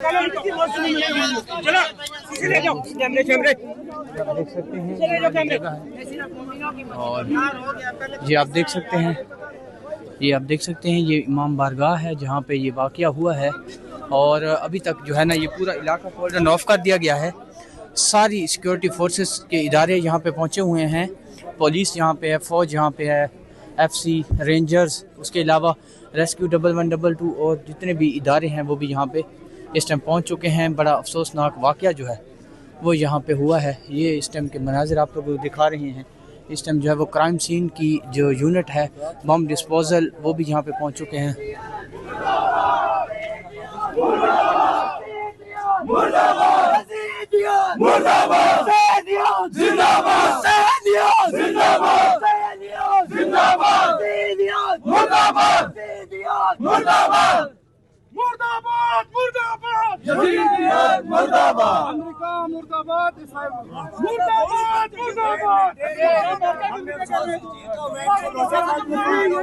चलो ले जाओ कैमरे कैमरे देख सकते हैं और ये आप देख सकते हैं ये इमाम बारगाह है जहाँ पे ये वाक़या हुआ है। और अभी तक जो है ना ये पूरा इलाका कॉर्डन ऑफ कर दिया गया है। सारी सिक्योरिटी फोर्सेस के इदारे यहाँ पे पहुँचे हुए हैं। पुलिस यहाँ पे है, फ़ौज यहाँ पे है, FC रेंजर्स, उसके अलावा रेस्क्यू 1112 और जितने भी इदारे हैं वो भी यहाँ पे इस टाइम पहुँच चुके हैं। बड़ा अफसोसनाक वाक़या जो है वो यहाँ पे हुआ है। ये इस टाइम के मनाज़िर आप लोगों को दिखा रहे हैं। इस टाइम जो है वो क्राइम सीन की जो यूनिट है बम डिस्पोजल वो भी यहाँ पे पहुँच चुके हैं।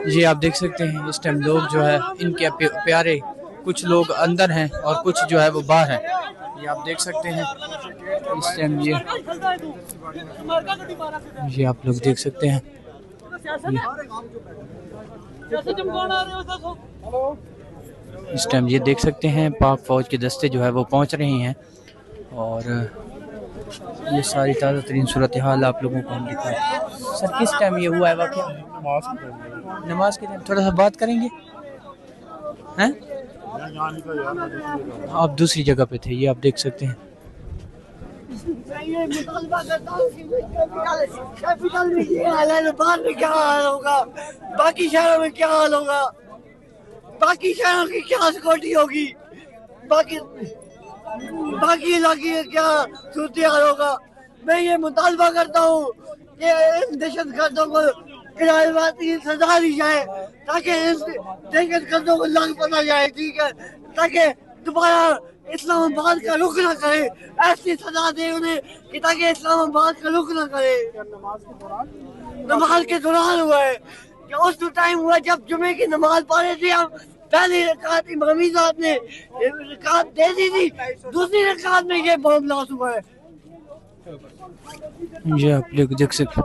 ये आप देख सकते हैं इस टाइम लोग जो है इनके प्यारे कुछ लोग अंदर हैं और कुछ जो है वो बाहर हैं। ये आप देख सकते हैं इस टाइम ये आप लोग देख सकते हैं इस टाइम ये देख सकते हैं पाक फौज के दस्ते जो है वो पहुंच रहे हैं। और ये सारी ताज़ा तरीन सूरत हाल आप लोगों को हम दिखाएं। सर किस टाइम ये हुआ है वाक़या? नमाज के टाइम। थोड़ा सा बात करेंगे हैं? आप दूसरी जगह पे थे, ये आप देख सकते हैं। क्या हाल होगा, बाकी शहरों में क्या हाल होगा, बाकी शहरों की क्या सिक्योरिटी होगी, बाकी इलाके में क्या सूरत हाल होगा। मैं ये मुतालबा करता हूँ कि इन दहशत गर्दों को की सजा दी जाए ताकि इन दहशत गर्दों को लाग पता जाए, ठीक है, ताकि दोबारा इस्लामाबाद का रुख न करे। ऐसी सजा दे उन्हें कि ताकि इस्लामाबाद का रुख न करे। नमाज के दौरान हुआ है कि उस टाइम हुआ जब जुमे की नमाज पढ़ रहे थे हम। पहली रकात इमामी साहब ने रकात दे दी थी, दूसरी रकात में ये बम ब्लास्ट हुआ है। ये आप लोग देख सकते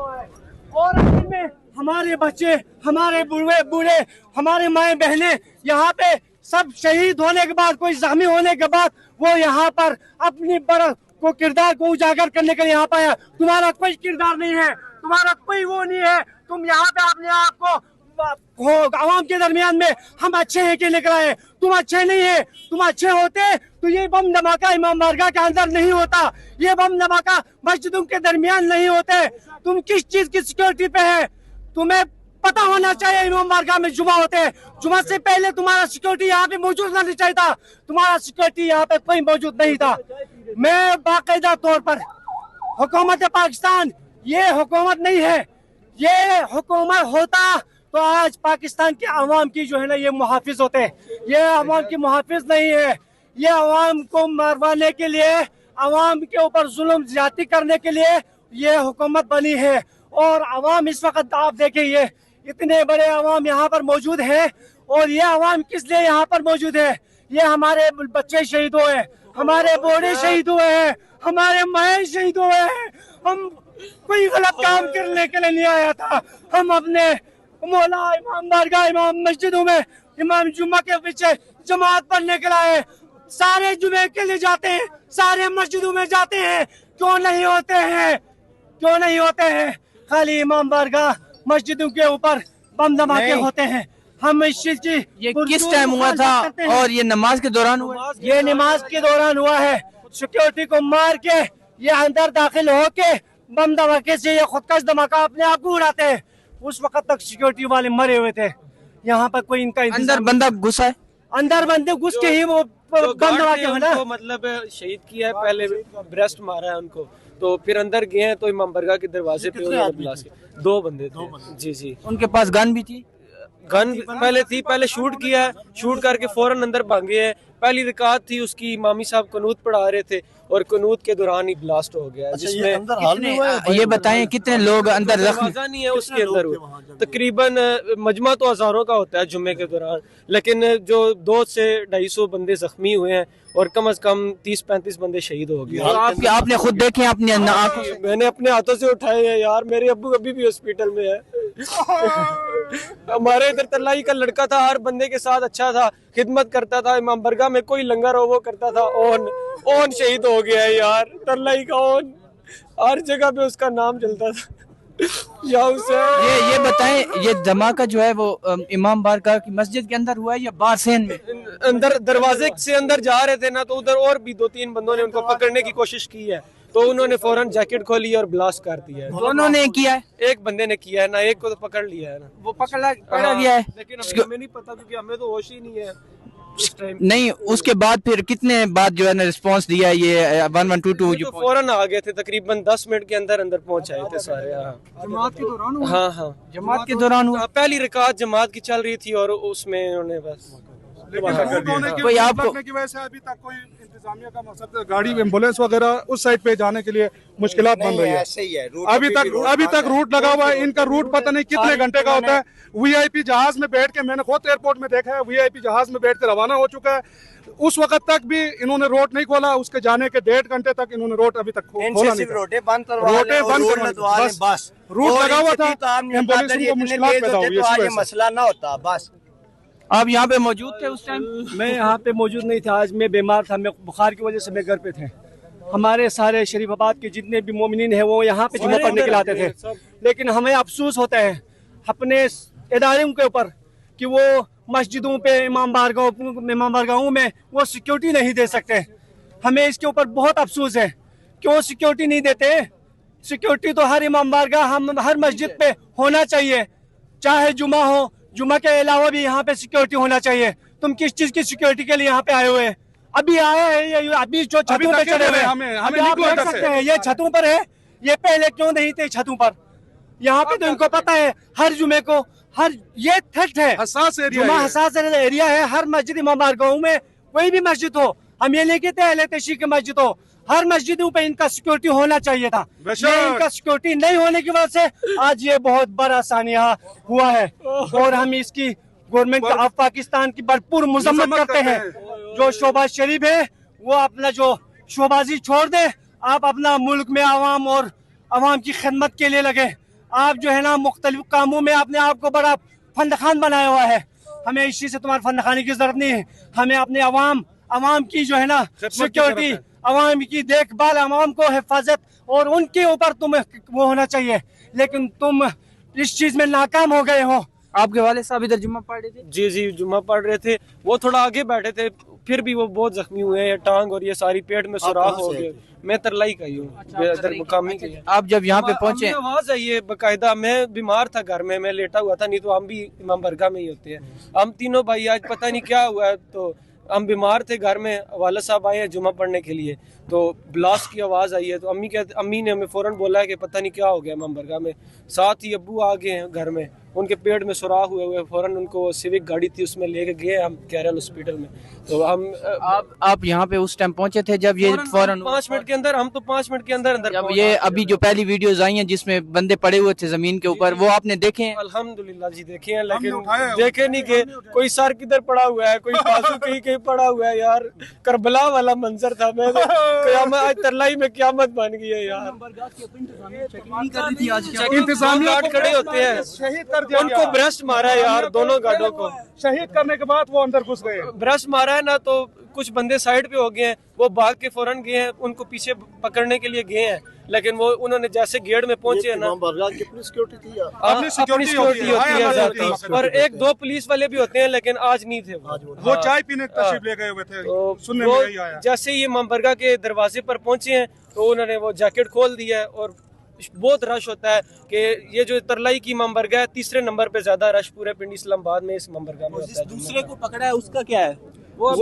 और में हमारे बच्चे, हमारे बूढ़े, हमारे माएँ बहनें यहाँ पे सब शहीद होने के बाद, कोई जख्मी होने के बाद वो यहाँ पर अपनी को किरदार को उजागर करने के लिए यहाँ पर आया। तुम्हारा कोई किरदार नहीं है, तुम्हारा कोई वो नहीं है। तुम यहाँ पे अपने आप को आवाम के दरमियान में हम अच्छे हैं कि निकल आए। तुम अच्छे नहीं है। तुम अच्छे होते तो ये बम धमाका इमाम बारगाह के अंदर नहीं होता, ये बम धमाका मस्जिदों के दरमियान नहीं होते। तुम किस चीज की सिक्योरिटी पे है? तुम्हें पता होना चाहिए इमाम बारगाह में जुमा होते हैं। जुमा से पहले तुम्हारा सिक्योरिटी यहाँ पे मौजूद होना चाहिए था। तुम्हारा सिक्योरिटी यहाँ पे कोई मौजूद नहीं था। मैं बाकायदा तौर पर हुकूमत पाकिस्तान, ये हुकूमत नहीं है, ये हुकूमत होता तो आज पाकिस्तान के अवाम की जो है ना ये मुहाफिज होते। ये अवाम की मुहाफिज नहीं है। ये अवाम को मरवाने के लिए, अवाम के ऊपर जुल्म ज्यादती करने के लिए ये हुकूमत बनी है। और अवाम इस वक्त आप देखें ये इतने बड़े अवाम यहाँ पर मौजूद है। और ये अवाम किस लिए यहाँ पर मौजूद है? ये हमारे बच्चे शहीद हुए हैं, हमारे बूढ़े शहीद हुए हैं, हमारे माए शहीद हुए हैं। हम कोई गलत काम करने के लिए नहीं आया था। हम अपने मौला इमाम बारगाह, इमाम मस्जिदों में इमाम जुम्मा के पीछे जमात पढ़ने के लिए सारे जुमे के लिए जाते हैं, सारे मस्जिदों में जाते हैं। क्यों नहीं होते हैं? क्यों नहीं होते हैं? खाली इमाम बारगाह मस्जिदों के ऊपर बम धमाके होते हैं। हम इस चीज की ये किस टाइम हुआ था और ये नमाज के दौरान हुआ? ये नमाज के दौरान हुआ है। सिक्योरिटी को मार के ये अंदर दाखिल होके बम धमाके से ये खुदकश धमाका अपने आप को उड़ाते हैं। उस वक्त तक सिक्योरिटी वाले मरे हुए थे। यहाँ पर कोई इनका अंदर बंदा घुसा है, अंदर बंदे घुस के ही वो बम धमाके हो ना, मतलब शहीद किया है, पहले ब्रेस्ट मारा है उनको, तो फिर अंदर गए हैं तो इमाम बारगाह के दरवाजे पे दो बंदे थे। जी जी, उनके पास गन भी थी। गन पहले थी, पहले शूट किया है, शूट करके फौरन अंदर भागे हैं। पहली रकात थी उसकी, इमामी साहब कनूत पढ़ा रहे थे और कनूत के दौरान ही ब्लास्ट हो गया, जिसमें ये बताएं कितने लोग अंदर जख्मी? दरवाजा नहीं है उसके अंदर, तकरीबन मजमा तो हजारों का होता है जुम्मे के दौरान, लेकिन जो 200 से 250 बंदे जख्मी हुए हैं और कम से कम 30-35 बंदे शहीद हो गए। आपने खुद देखे अपनी आंखों से? मैंने अपने हाथों से उठाए हैं यार, मेरे अब्बू अभी भी हॉस्पिटल में है। हमारे इधर तलाई का लड़का था, हर बंदे के साथ अच्छा था, खिदमत करता था, इमाम बरगाह में कोई लंगर हो वो करता था। ओन शहीद हो गया है यार, तलाई का ओन, हर जगह पे उसका नाम चलता था। ये बताएं, ये धमाका जो है वो इमाम बारगाह की मस्जिद के अंदर हुआ है या बाहर सेन में? अंदर दरवाजे से अंदर जा रहे थे ना, तो उधर और भी 2-3 बंदों ने उनको पकड़ने की कोशिश की है, तो उन्होंने फौरन जैकेट खोली और ब्लास्ट कर दिया है। दोनों ने किया है? एक बंदे ने किया है ना, एक को तो पकड़ लिया है ना, वो पकड़ा गया है, लेकिन हमें नहीं पता क्योंकि हमें तो होश ही नहीं है उस टाइम। नहीं, उसके बाद फिर कितने बाद जो है ना रिस्पांस दिया है ये 1122 जो? तो फौरन आ गए थे, तकरीबन 10 मिनट के अंदर अंदर पहुंच आए थे सारे। जमात के दौरान? हाँ, जमात के दौरान हुआ। पहली रकात जमात की चल रही थी और उसमें उन्होंने बस कोई आपको की वजह से अभी तक कोई इंतजामिया का मकसद, गाड़ी एम्बुलेंस वगैरह उस साइड पे जाने के लिए मुश्किलात बन रही है। अभी तक रूट लगा हुआ है, इनका रूट पता नहीं कितने घंटे का होता है। वीआईपी जहाज में बैठ के, मैंने खुद एयरपोर्ट में देखा है, वीआईपी जहाज में बैठ के रवाना हो चुका है, उस वक्त तक भी इन्होंने रोड नहीं खोला, उसके जाने के 1.5 घंटे तक इन्होंने रोड अभी तक खोला नहीं। रोटे बंद बस रूट लगा हुआ था, एम्बुलेंस को मुश्किलात पैदा हुई, मसला ना होता। बस आप यहाँ पे मौजूद थे उस टाइम? मैं यहाँ पे मौजूद नहीं था, आज मैं बीमार था, मैं बुखार की वजह से मैं घर पे थे। हमारे सारे शरीफाबाद के जितने भी मोमिनीन हैं वो यहाँ पे जुम्मा पढ़ने के लिए आते थे, लेकिन हमें अफसोस होता है अपने इदारों के ऊपर कि वो मस्जिदों पे, इमाम बारगाहों में वो सिक्योरिटी नहीं दे सकते। हमें इसके ऊपर बहुत अफसोस है, क्यों सिक्योरिटी नहीं देते? सिक्योरिटी तो हर इमाम बारगाह, हम हर मस्जिद पे होना चाहिए, चाहे जुमा हो, जुमा के अलावा भी यहाँ पे सिक्योरिटी होना चाहिए। तुम किस चीज की सिक्योरिटी के लिए यहाँ पे आए हुए? अभी आए हैं, अभी जो छतों पे चढ़े हुए हैं, आप देख सकते हैं ये छतों पर है, ये पहले क्यों नहीं थे छतों पर? यहाँ पे तो इनको पता है हर जुमे को, हर ये थ्रेट है, हसास एरिया है। हर मस्जिद इमाम बारगाहों में, कोई भी मस्जिद हो, हम ये नहीं कहते अहले तशरीह की मस्जिद हो, हर मस्जिदों पे इनका सिक्योरिटी होना चाहिए था। इनका सिक्योरिटी नहीं होने की वजह से आज ये बहुत बड़ा सानिया हुआ है और हम इसकी गवर्नमेंट ऑफ पाकिस्तान की भरपूर मजम्मत करते हैं। जो शोबाज शरीफ है वो अपना जो शोबाजी छोड़ दे, आप अपना मुल्क में आवाम और आवाम की खिदमत के लिए लगे। आप जो है ना मुख्तलिफ कामों में अपने आप को बड़ा फंदखान बनाया हुआ है। हमें इसी से तुम्हारे फंदखाने की जरूरत नहीं है, हमें अपने आवाम की जो है ना सिक्योरिटी, आवाम की देखभाल, आवाम को हिफाजत और उनके ऊपर तुम वो होना चाहिए, लेकिन तुम इस चीज में नाकाम हो गए हो। आपके वाले साहब इधर जुम्मा पढ़ रहे थे? जी जुम्मा पढ़ रहे थे, वो थोड़ा आगे बैठे थे, फिर भी वो बहुत जख्मी हुए हैं, टांग और ये सारी पेट में सुराख हो गए। मैं तरलाई का ही हूँ, मुकामी का। आप जब यहाँ पे पहुंचे? आवाज आई है बाकायदा, मैं बीमार था घर में, मैं लेटा हुआ था, नहीं तो हम भी इमाम बारगाह में ही होते हैं। हम तीनों भाई आज पता नहीं क्या हुआ है, तो हम बीमार थे घर में, वाला साहब आए हैं जुम्मा पढ़ने के लिए, तो ब्लास्ट की आवाज़ आई है, तो अम्मी ने हमें फ़ौरन बोला है कि पता नहीं क्या हो गया इमाम बारगाह में। साथ ही अब्बू आ गए हैं घर में, उनके पेट में सुराख हुए, फ़ौरन उनको सिविक गाड़ी थी उसमें लेके गए हम कैरल हॉस्पिटल में। तो हम आप यहाँ पे उस टाइम पहुंचे थे जब ये फ़ौरन 5 मिनट के अंदर, हम तो 5 मिनट के अंदर जब ये अभी जो पहली वीडियोस आई हैं जिसमें बंदे पड़े हुए थे जमीन के ऊपर, वो आपने देखे हैं? अल्हम्दुलिल्लाह जी देखे हैं, लेकिन देखे नहीं के कोई सर किधर पड़ा हुआ है, कोई बाजू कहीं पड़ा हुआ है यार। करबला वाला मंजर था। मैं आज तरलाई में क़यामत बन गई है यार। इंतजामिया खड़े होते हैं, उनको ब्रस्ट मारा है यार, दोनों गार्डों को शहीद करने के बाद वो अंदर घुस गए। ब्रस्ट मारा है ना, तो कुछ बंदे साइड पे हो गए हैं, वो भाग के फौरन गए हैं, उनको पीछे पकड़ने के लिए गए हैं, लेकिन वो उन्होंने जैसे गेट में पहुंचे ना, कितनी सिक्योरिटी थी, अपनी सिक्योरिटी होती है, और 1-2 पुलिस वाले भी होते हैं, लेकिन आज नहीं थे वो चाय पीने तशरीफ ले गए हुए थे। सुनने में यही आया। जैसे ये इमाम बारगाह के दरवाजे पर पहुंचे हैं तो उन्होंने वो जैकेट खोल दिया है, और बहुत रश होता है कि ये जो तरलाई की इमाम बारगाह है, 3रे नंबर पे ज्यादा रश पूरे पिंड इस्लामाबाद में इस इमाम बारगाह में होता है। दूसरे को पकड़ा है उसका क्या है? वो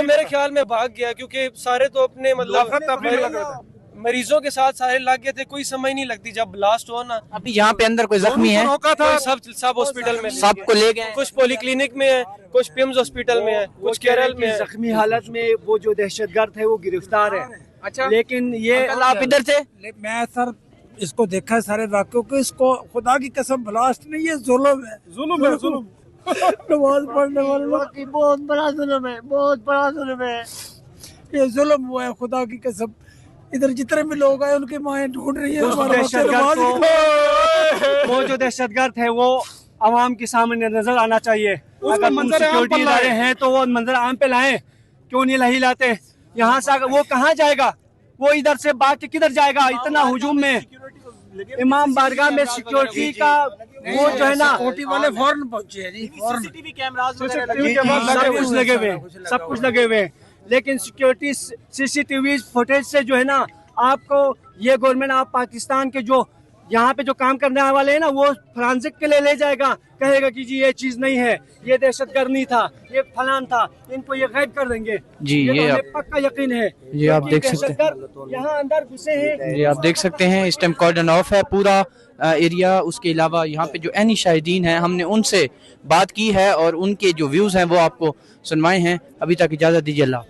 मेरे ख्याल में भाग गया, क्योंकि सारे तो अपने मतलब मरीजों के साथ सारे लग गए थे, कोई समझ नहीं लगती जब ब्लास्ट हुआ ना। अभी यहाँ पे अंदर कोई जख्मी है? रोका था। सब हॉस्पिटल में, सबको ले गए? कुछ पॉलीक्लिनिक में है, कुछ पिम्स हॉस्पिटल में है, कुछ केरल में है। जख्मी हालत में वो जो दहशतगर्द है वो गिरफ्तार है। अच्छा, लेकिन ये आप इधर से? मैं सर इसको देखा है सारे वाक्यों को, इसको खुदा की कसम ब्लास्ट नहीं, ये जुल्म है, जुल्म है, जुल्म। नमाज पढ़ने वाले बहुत बड़ा जुल्म है, बहुत बड़ा जुल्म है। ये जुल्म हुआ है, खुदा की कसम। इधर जितने भी लोग आए उनकी माएँ ढूंढ रही है वो जो दहशतगर्द है वो आवाम के सामने नजर आना चाहिए। अगर सिक्योरिटी इदारे हैं तो वो मंजर आम पे लाएं, क्यों नहीं लाते? यहाँ से अगर वो कहाँ जाएगा? वो इधर से भाग के किधर जाएगा? इतना हुजूम में इमाम बारगाह में सिक्योरिटी का वो जो है ना, सिक्योरिटी वाले फौरन पहुंचे हैं जी, फौरन। सब कुछ लगे हुए, सब कुछ लगे हुए, लेकिन सिक्योरिटी सीसीटीवी फुटेज से जो है ना, आपको ये गवर्नमेंट आप पाकिस्तान के जो यहाँ पे जो काम करने वाले हैं ना, वो फ्रांसिक के लिए ले जाएगा, कहेगा कि जी ये चीज नहीं है, ये दहशतगर्द नहीं था, ये फलान था, इनको ये गायब कर देंगे जी। ये तो पक्का यकीन है। ये आप देख सकते हैं, यहाँ अंदर घुसे हैं। ये आप देख सकते हैं इस टाइम कॉर्डन ऑफ है पूरा एरिया। उसके अलावा यहाँ पे जो एनी शाहिदीन हैं, हमने उनसे बात की है और उनके जो व्यूज़ हैं वो आपको सुनवाए हैं। अभी तक इजाज़त दीजिए, अल्लाह।